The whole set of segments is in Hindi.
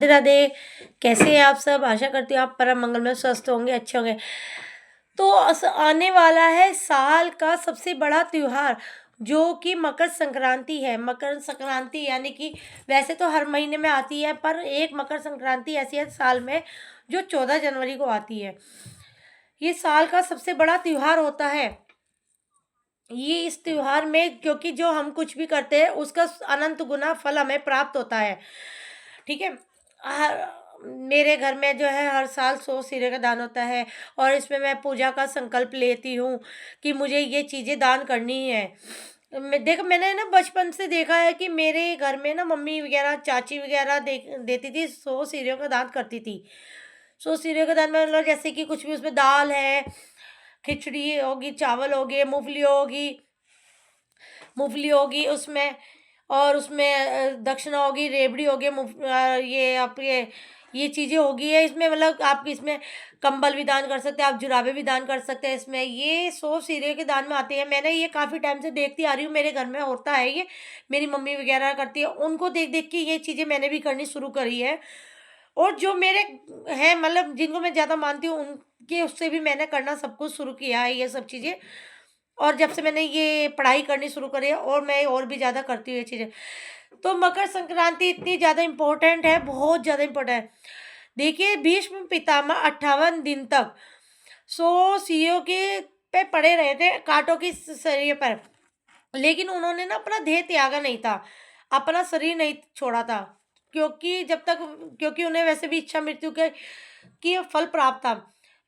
राधे राधे। कैसे हैं आप सब? आशा करती हूँ आप परम मंगल में स्वस्थ होंगे, अच्छे होंगे। तो आने वाला है साल का सबसे बड़ा त्योहार, जो कि मकर संक्रांति है। मकर संक्रांति यानी कि वैसे तो हर महीने में आती है, पर एक मकर संक्रांति ऐसी है साल में जो 14 जनवरी को आती है। ये साल का सबसे बड़ा त्योहार होता है। ये इस त्योहार में क्योंकि जो हम कुछ भी करते हैं उसका अनंत गुना फल हमें प्राप्त होता है। ठीक है। हर मेरे घर में जो है हर साल 100 सिरे का दान होता है, और इसमें मैं पूजा का संकल्प लेती हूँ कि मुझे ये चीज़ें दान करनी है। मैंने ना बचपन से देखा है कि मेरे घर में ना मम्मी वगैरह चाची वगैरह देती थी, 100 सिरों का दान करती थी। 100 सिरों का दान में मतलब जैसे कि कुछ भी उसमें दाल है, खिचड़ी होगी, चावल हो गए, मूँगफली होगी उसमें, और उसमें दक्षिणा होगी, रेवड़ी होगी, ये आपके ये चीज़ें होगी है इसमें। मतलब आप इसमें कंबल भी दान कर सकते हैं, आप जुराबे भी दान कर सकते हैं। इसमें ये 100 सिरे के दान में आती है। मैंने ये काफ़ी टाइम से देखती आ रही हूँ, मेरे घर में होता है ये, मेरी मम्मी वगैरह करती है। उनको देख देख के ये चीज़ें मैंने भी करनी शुरू करी है। और जो मेरे हैं मतलब जिनको मैं ज़्यादा मानती हूँ उनके उससे भी मैंने करना सब कुछ शुरू किया है ये सब चीज़ें। और जब से मैंने ये पढ़ाई करनी शुरू करी है और मैं और भी ज़्यादा करती हूँ ये चीज़ें। तो मकर संक्रांति इतनी ज़्यादा इम्पोर्टेंट है, बहुत ज़्यादा इम्पोर्टेंट है। देखिए भीष्म पितामह 58 दिन तक 100 सीओ के पे पड़े रहे थे, काँटों की शरीर पर। लेकिन उन्होंने ना अपना देह त्यागा नहीं था, अपना शरीर नहीं छोड़ा था। क्योंकि जब तक क्योंकि उन्हें वैसे भी इच्छा मृत्यु के की फल प्राप्त था।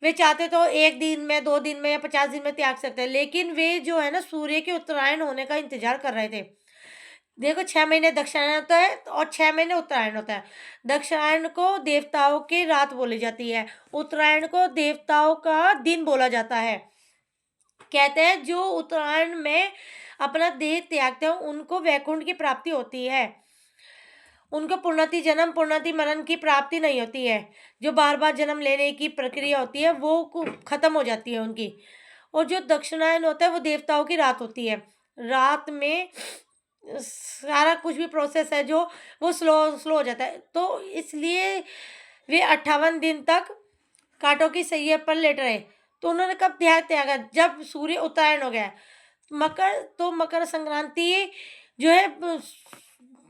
वे चाहते तो 1 दिन में, 2 दिन में या 50 दिन में त्याग सकते हैं, लेकिन वे जो है ना सूर्य के उत्तरायण होने का इंतज़ार कर रहे थे। देखो 6 महीने दक्षिणायन होता है और 6 महीने उत्तरायण होता है। दक्षिणायन को देवताओं की रात बोली जाती है, उत्तरायण को देवताओं का दिन बोला जाता है। कहते हैं जो उत्तरायण में अपना देह त्यागते हैं उनको वैकुंठ की प्राप्ति होती है। उनको पुनः जन्म पुनः मरण की प्राप्ति नहीं होती है। जो बार-बार जन्म लेने की प्रक्रिया होती है वो खत्म हो जाती है उनकी। और जो दक्षिणायन होता है वो देवताओं की रात होती है। रात में सारा कुछ भी प्रोसेस है जो वो स्लो स्लो हो जाता है। तो इसलिए वे 58 दिन तक काँटों की सैया पर लेट रहे। तो उन्होंने कब त्यागा? जब सूर्य उत्तरायण हो गया। मकर संक्रांति जो है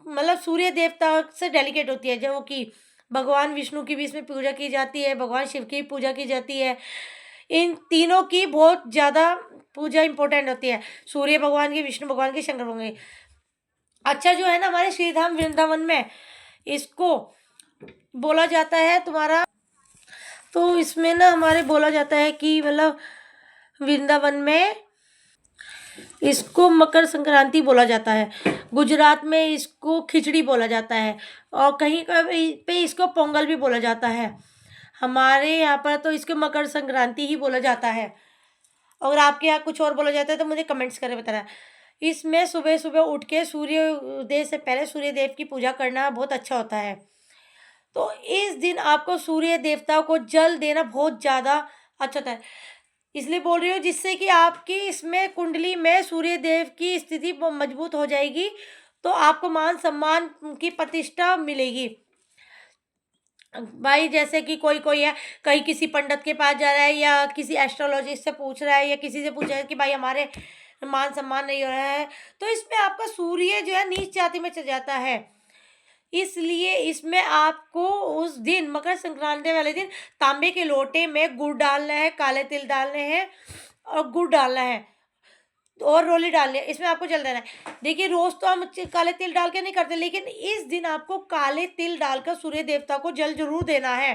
मतलब सूर्य देवता से डेलीकेट होती है, जो कि भगवान विष्णु की भी इसमें पूजा की जाती है, भगवान शिव की पूजा की जाती है। इन तीनों की बहुत ज़्यादा पूजा इम्पोर्टेंट होती है, सूर्य भगवान की, विष्णु भगवान की, शंकर भगवान की। अच्छा जो है ना हमारे श्री धाम वृंदावन में इसको बोला जाता है तुम्हारा, तो इसमें ना हमारे बोला जाता है कि मतलब वृंदावन में इसको मकर संक्रांति बोला जाता है। गुजरात में इसको खिचड़ी बोला जाता है, और कहीं कहीं पे इसको पोंगल भी बोला जाता है। हमारे यहाँ पर तो इसको मकर संक्रांति ही बोला जाता है। अगर आपके यहाँ कुछ और बोला जाता है तो मुझे कमेंट्स करके बताना। इसमें सुबह सुबह उठ के सूर्य उदय से पहले सूर्य देव की पूजा करना बहुत अच्छा होता है। तो इस दिन आपको सूर्य देवता को जल देना बहुत ज़्यादा अच्छा होता है। इसलिए बोल रही हूँ जिससे कि आपकी इसमें कुंडली में सूर्य देव की स्थिति मजबूत हो जाएगी, तो आपको मान सम्मान की प्रतिष्ठा मिलेगी। भाई जैसे कि कोई कोई है कहीं किसी पंडित के पास जा रहा है या किसी एस्ट्रोलॉजिस्ट से पूछ रहा है या किसी से पूछ रहा है कि भाई हमारे मान सम्मान नहीं हो रहा है, तो इसमें आपका सूर्य जो है नीच जाति में चल जाता है। इसलिए इसमें आपको उस दिन मकर संक्रांति वाले दिन तांबे के लोटे में गुड़ डालना है, काले तिल डालने हैं और गुड़ डालना है और रोली डालनी है। इसमें आपको जल देना है। देखिए रोज तो हम काले तिल डाल के नहीं करते, लेकिन इस दिन आपको काले तिल डालकर सूर्य देवता को जल जरूर देना है,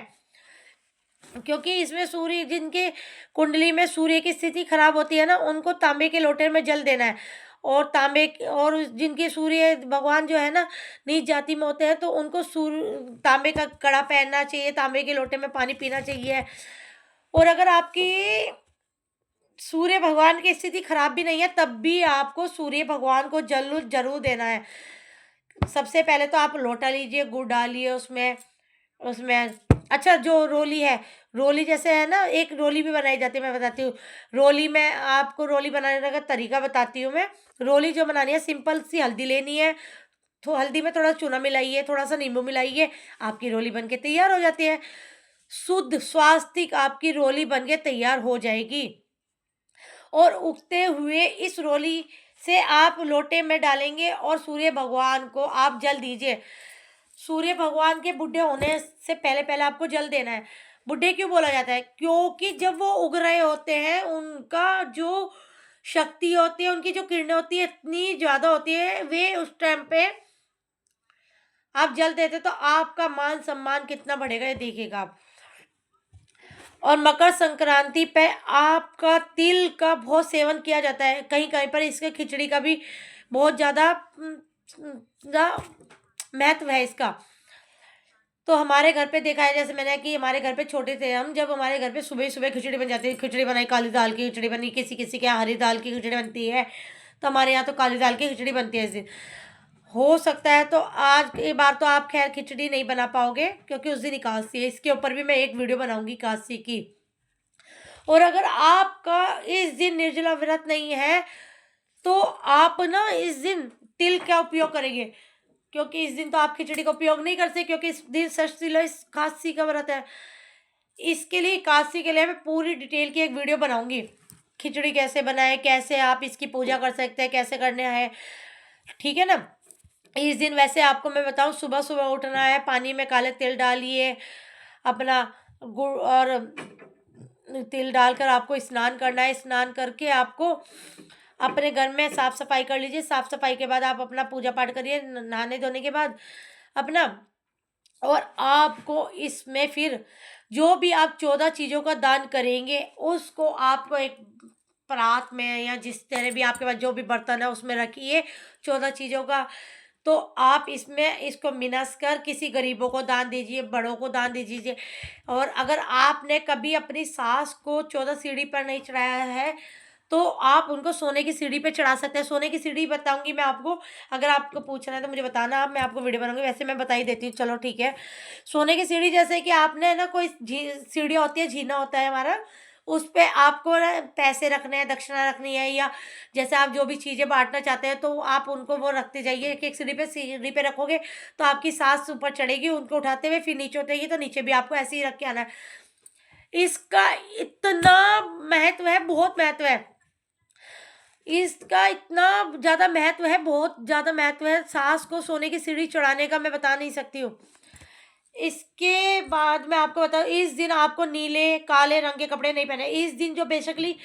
क्योंकि इसमें सूर्य जिनके कुंडली में सूर्य की स्थिति खराब होती है ना उनको तांबे के लोटे में जल देना है। और और जिनके सूर्य भगवान जो है ना नीच जाति में होते हैं तो उनको तांबे का कड़ा पहनना चाहिए, तांबे के लोटे में पानी पीना चाहिए। और अगर आपकी सूर्य भगवान की स्थिति खराब भी नहीं है तब भी आपको सूर्य भगवान को जल जरूर देना है। सबसे पहले तो आप लोटा लीजिए, गुड़ डालिए उसमें उसमें अच्छा जो रोली है, रोली जैसे है ना एक रोली भी बनाई जाती है, मैं बताती हूँ। रोली में आपको रोली बनाने का तरीका बताती हूँ मैं। रोली जो बनानी है सिंपल सी हल्दी लेनी है, तो हल्दी में थोड़ा चूना मिलाइए, थोड़ा सा नींबू मिलाइए, आपकी रोली बन के तैयार हो जाती है। शुद्ध स्वास्तिक आपकी रोली बन के तैयार हो जाएगी। और उगते हुए इस रोली से आप लोटे में डालेंगे और सूर्य भगवान को आप जल दीजिए। सूर्य भगवान के बुढ़े होने से पहले पहले आपको जल देना है। बुढ़े क्यों बोला जाता है? क्योंकि जब वो उग रहे होते हैं, उनका जो शक्ति होती है, उनकी जो किरणें होती है, इतनी ज़्यादा होती है, वे उस टाइम पे आप जल देते तो आपका मान सम्मान कितना बढ़ेगा, ये देखिएगा आप। और मकर संक्रांति पे आपका तिल का बहुत सेवन किया जाता है। कहीं कहीं पर इसके खिचड़ी का भी बहुत ज़्यादा महत्व है इसका। तो हमारे घर पे देखा है, जैसे मैंने कि हमारे घर पे छोटे थे हम, जब हमारे घर पे सुबह सुबह खिचड़ी बन जाती है, खिचड़ी बनाई, काली दाल की खिचड़ी बनी, किसी किसी के यहाँ हरी दाल की खिचड़ी बनती है, तो हमारे यहाँ तो काली दाल की खिचड़ी बनती है इस दिन। हो सकता है तो आज की बार तो आप खैर खिचड़ी नहीं बना पाओगे, क्योंकि उस दिन एकादशी है। इसके ऊपर भी मैं एक वीडियो बनाऊंगी एकादशी की। और अगर आपका इस दिन निर्जला व्रत नहीं है, तो आप ना इस दिन तिल का उपयोग करेंगे, क्योंकि इस दिन तो आप खिचड़ी का उपयोग नहीं करते, क्योंकि इस दिन षष्ठी एकादशी का व्रत है। इसके लिए एकादशी के लिए मैं पूरी डिटेल की एक वीडियो बनाऊंगी, खिचड़ी कैसे बनाए, कैसे आप इसकी पूजा कर सकते हैं, कैसे करने हैं, ठीक है ना। इस दिन वैसे आपको मैं बताऊं, सुबह सुबह उठना है, पानी में काले तिल डालिए, अपना गुड़ और तिल डालकर आपको स्नान करना है। स्नान करके आपको अपने घर में साफ सफाई कर लीजिए। साफ सफाई के बाद आप अपना पूजा पाठ करिए, नहाने धोने के बाद अपना। और आपको इसमें फिर जो भी आप 14 चीज़ों का दान करेंगे, उसको आपको एक परात में या जिस तरह भी आपके पास जो भी बर्तन है उसमें रखिए 14 चीज़ों का। तो आप इसमें इसको मिनस कर किसी गरीबों को दान दीजिए, बड़ों को दान दीजिए। और अगर आपने कभी अपनी सास को 14 सीढ़ी पर नहीं चढ़ाया है, तो आप उनको सोने की सीढ़ी पे चढ़ा सकते हैं। सोने की सीढ़ी बताऊंगी मैं आपको, अगर आपको पूछना है तो मुझे बताना, आप मैं आपको वीडियो बनाऊंगी, वैसे मैं बता ही देती हूँ, चलो ठीक है। सोने की सीढ़ी जैसे कि आपने ना कोई सीढ़ी होती है, जीना होता है हमारा, उस पे आपको ना पैसे रखने हैं, दक्षिणा रखनी है, या जैसे आप जो भी चीज़ें बांटना चाहते हैं तो आप उनको वो रखते जाइए। एक एक सीढ़ी पे रखोगे तो आपकी सास ऊपर चढ़ेगी, उनको उठाते हुए फिर नीचे उतरेगी, तो नीचे भी आपको ऐसे ही रख के आना है। इसका इतना महत्व है, बहुत महत्व है इसका, इतना ज़्यादा महत्व है, बहुत ज़्यादा महत्व है सास को सोने की सीढ़ी चढ़ाने का, मैं बता नहीं सकती हूँ। इसके बाद मैं आपको बताऊँ, इस दिन आपको नीले काले रंग के कपड़े नहीं पहने। इस दिन जो बेसिकली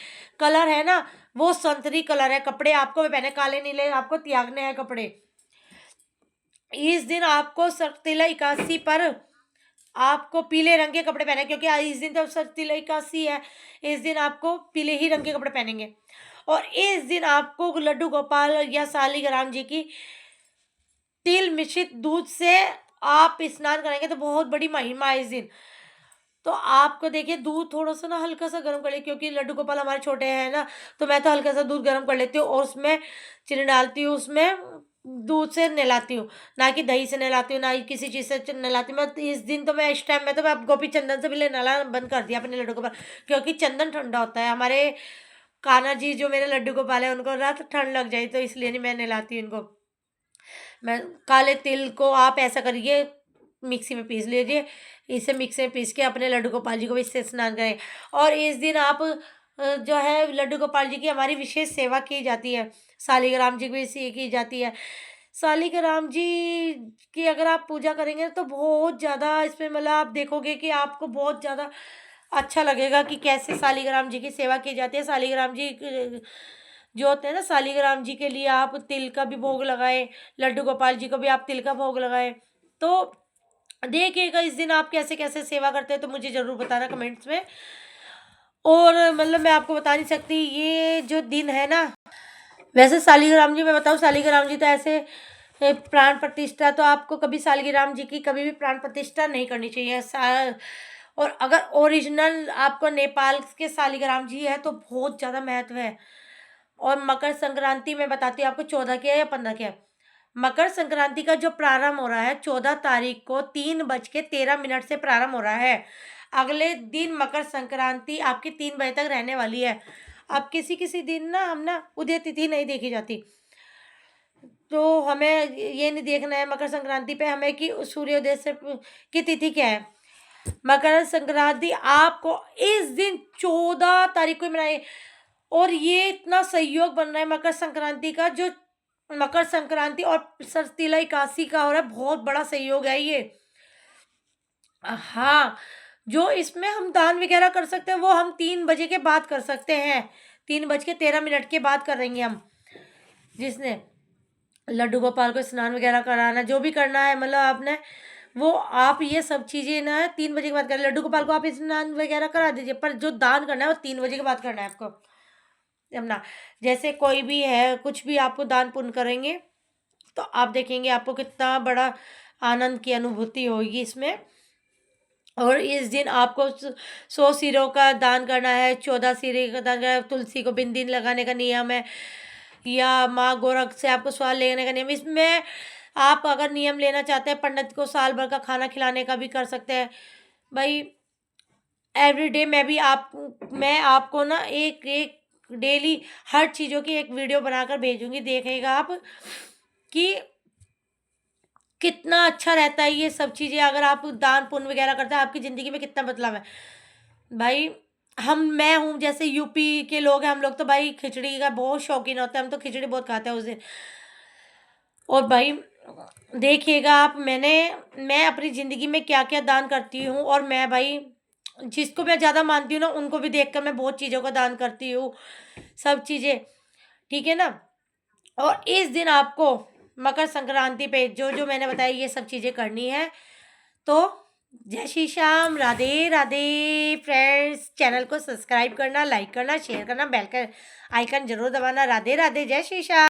कलर है ना, वो संतरी कलर है। कपड़े आपको पहने काले नीले, आपको त्यागने हैं कपड़े। इस दिन आपको तिला एकादशी पर आपको पीले रंग के कपड़े पहने, क्योंकि इस दिन तो तिला एकादशी है, इस दिन आपको पीले ही रंग के कपड़े पहनेंगे। और इस दिन आपको लड्डू गोपाल या सालिग्राम जी की तिल मिश्रित दूध से आप स्नान करेंगे, तो बहुत बड़ी महिमा है इस दिन। तो आपको देखिए दूध थोड़ा सा ना हल्का सा गर्म कर ले, क्योंकि लड्डू गोपाल हमारे छोटे हैं ना, तो मैं तो हल्का सा दूध गर्म कर लेती हूँ और उसमें चीनी डालती हूँ, उसमें दूध से नहलाती हूँ, ना कि दही से नहलाती हूँ, ना ही किसी चीज़ से नहलाती हूँ। मैं इस दिन तो मैं इस टाइम में तो मैं अब गोपी चंदन से भी नहलाना बंद कर दिया अपने लड्डू गोपाल, क्योंकि चंदन ठंडा होता है। हमारे कान्हा जी जो मेरे लड्डू गोपाल है, उनको रात ठंड लग जाए, तो इसलिए नहीं मैं नहलाती हूँ इनको। मैं काले तिल को आप ऐसा करिए, मिक्सी में पीस लीजिए, इसे मिक्सी में पीस के अपने लड्डू गोपाल जी को भी इससे स्नान करें। और इस दिन आप जो है लड्डू गोपाल जी की हमारी विशेष सेवा की जाती है, सालिग्राम जी की भी इसी की जाती है। सालिग्राम जी की अगर आप पूजा करेंगे तो बहुत ज़्यादा इसमें मतलब आप देखोगे कि आपको बहुत ज़्यादा अच्छा लगेगा कि कैसे सालिग्राम जी की सेवा की जाती है। सालिग्राम जी जो होते हैं ना, सालिग्राम जी के लिए आप तिल का भी भोग लगाएं, लड्डू गोपाल जी को भी आप तिल का भोग लगाएं। तो देखिएगा इस दिन आप कैसे कैसे सेवा करते हैं, तो मुझे ज़रूर बताना कमेंट्स में। और मतलब मैं आपको बता नहीं सकती ये जो दिन है ना, वैसे सालिग्राम जी मैं बताऊँ, सालिग्राम जी तो ऐसे प्राण प्रतिष्ठा, तो आपको कभी सालिग्राम जी की कभी भी प्राण प्रतिष्ठा नहीं करनी चाहिए। और अगर ओरिजिनल आपको नेपाल के सालिग्राम जी है तो बहुत ज़्यादा महत्व है। और मकर संक्रांति में बताती हूँ आपको 14 के या 15 के। मकर संक्रांति का जो प्रारंभ हो रहा है 14 तारीख को 3:13 से प्रारंभ हो रहा है। अगले दिन मकर संक्रांति आपकी 3 बजे तक रहने वाली है। अब किसी किसी दिन ना हम ना उदय तिथि नहीं देखी जाती, तो हमें ये नहीं देखना है मकर संक्रांति पे हमें कि सूर्योदय से की तिथि क्या है। मकर संक्रांति आपको इस दिन 14 तारीख को मनाई, और ये इतना सहयोग बन रहा है मकर संक्रांति का, जो मकर संक्रांति और सरतीला एकादशी का हो रहा है, बहुत बड़ा सहयोग है ये। हाँ, जो इसमें हम दान वगैरह कर सकते हैं वो हम 3 बजे के बाद कर सकते हैं। 3:13 के बाद करेंगे हम। जिसने लड्डू गोपाल को स्नान वगैरह कराना, जो भी करना है मतलब आपने, वो आप ये सब चीज़ें ना 3 बजे के बाद करें। लड्डू गोपाल को आप स्नान वगैरह करा दीजिए, पर जो दान करना है वो 3 बजे के बाद करना है आपको। अपना जैसे कोई भी है, कुछ भी आपको दान पुण्य करेंगे तो आप देखेंगे आपको कितना बड़ा आनंद की अनुभूति होगी इसमें। और इस दिन आपको 100 सिरों का दान करना है, 14 सिरे का दान करना है, तुलसी को बिन दिन लगाने का नियम है, या माँ गोरख से आपको स्वाद लेने का नियम। इसमें आप अगर नियम लेना चाहते हैं, पंडित को साल भर का खाना खिलाने का भी कर सकते हैं भाई। एवरीडे मैं आपको ना एक एक डेली हर चीज़ों की एक वीडियो बनाकर भेजूंगी, देखिएगा आप कि कितना अच्छा रहता है ये सब चीज़ें। अगर आप दान पुण्य वगैरह करते हैं, आपकी ज़िंदगी में कितना बदलाव है भाई। मैं हूँ, जैसे यूपी के लोग हैं हम लोग, तो भाई खिचड़ी का बहुत शौकीन होते हैं, हम तो खिचड़ी बहुत खाते हैं उस दिन। और भाई देखिएगा आप, मैं अपनी ज़िंदगी में क्या क्या दान करती हूँ, और मैं भाई जिसको मैं ज़्यादा मानती हूँ ना, उनको भी देखकर मैं बहुत चीज़ों का दान करती हूँ, सब चीज़ें, ठीक है ना। और इस दिन आपको मकर संक्रांति पे जो जो मैंने बताया ये सब चीज़ें करनी है। तो जय श्री श्याम, राधे राधे फ्रेंड्स। चैनल को सब्सक्राइब करना, लाइक करना, शेयर करना, बेल का आइकन जरूर दबाना। राधे राधे, जय श्री श्याम।